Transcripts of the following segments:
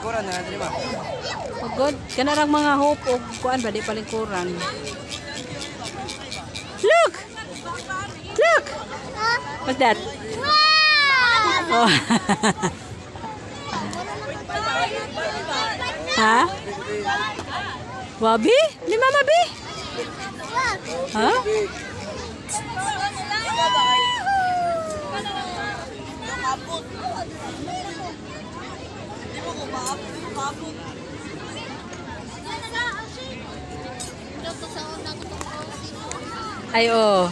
palingkuran na di ba? Oh God, kanarang mga hope o kuan ba di palingkuran. Look! Look! What's that? Oh. Ha? Wabi? Di mama bi? Ha? Ay, oh.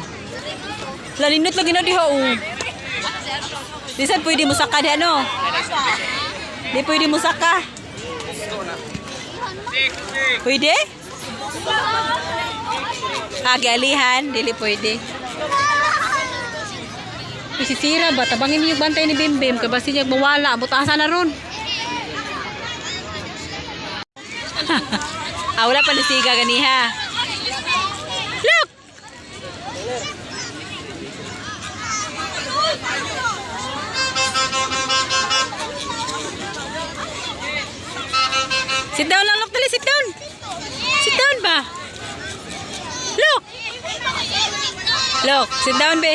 Lalinot lagi na diha, oh. Di sad pwede mo saka di ano? Di pwede mo saka. Pwede? Galihan, dili pwede. Isisira ba? Tabangin niyo yung bantay ni Bimbim. Kabasi niya mawala. Butasan na ron. Wala pa nasiga ganiha. Look! Sit down lang, look, dali, sit down. Sit down ba? Look! Look, sit down, be.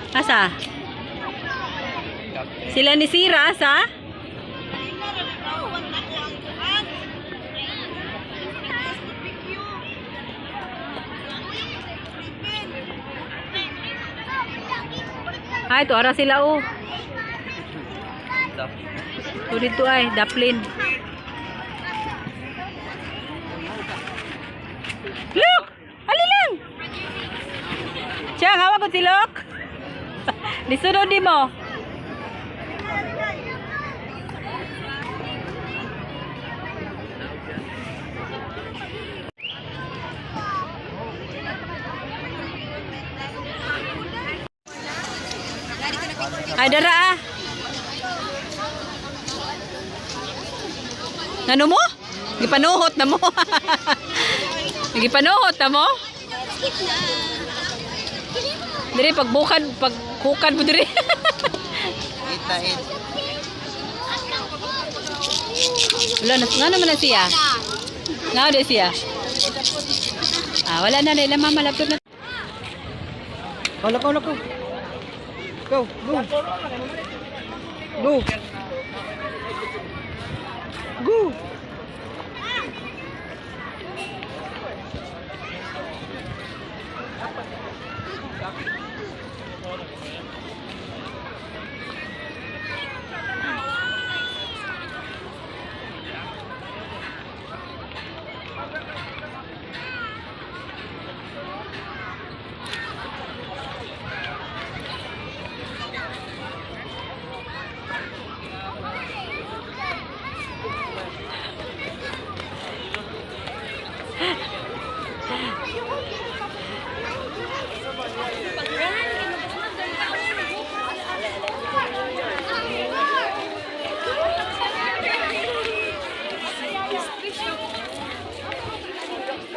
Asa? Sila ni Sira, asa? Ay, ito ara sila, oh. Ito dito ay, daplin. Look! Ali lang! Siya, hawa ko si Lok. Lisunod di mo. Ay, dara ah. Ano mo? Gipanuhot na mo. Gipanuhot na mo? Diri pagkukan mo diri. Hit na hit. Wala na, nga naman na siya. Nga na siya. Wala na nila mama laptop na. Lako. Go. Go.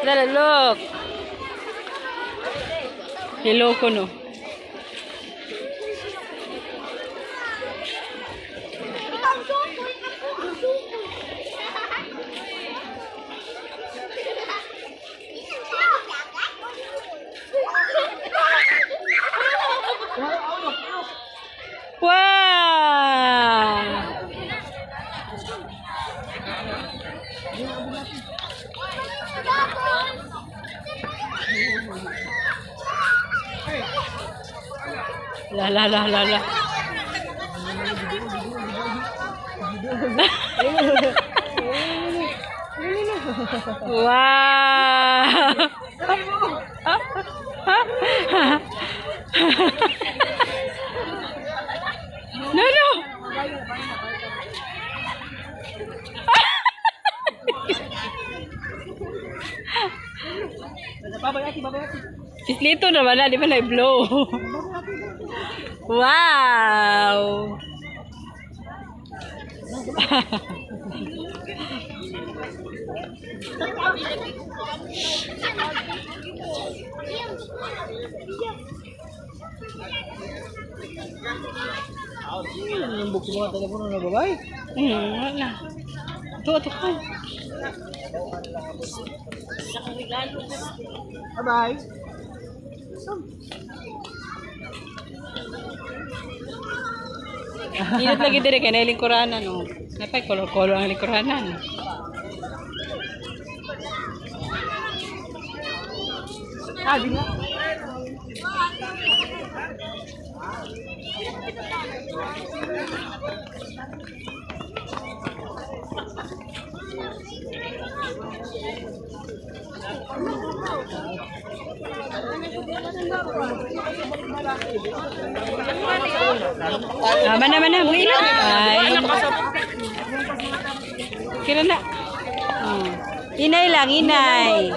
Dala, look. Hello ko no. Wow! La. Wow! No. Islito naman na, di ba na-blow? Wow! Yung buko mga telepono na babae. Wala. Ito ko. Bye-bye. Init lagi dire kay na lingkuranan no. Napay color-color ang lingkuranan. Di nga. Mana mo ilo. Ay. Kira na. Oh. Inay lang, inay.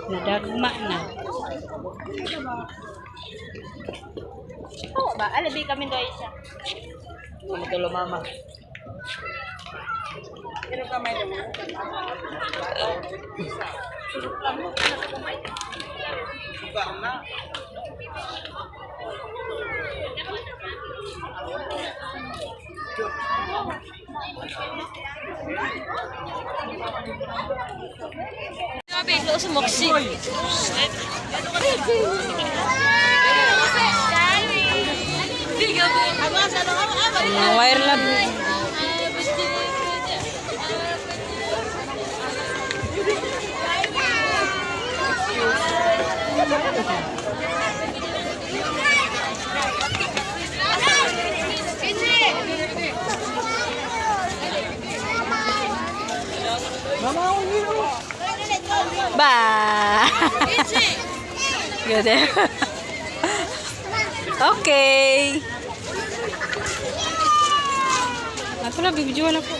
Nadagma na. Oo ba? Alabi kami doon isa. Tulo mama. Sabi, ito sumoksi. Wire lang. Ba. Good. Okay. Ako na, bibidyoan ako.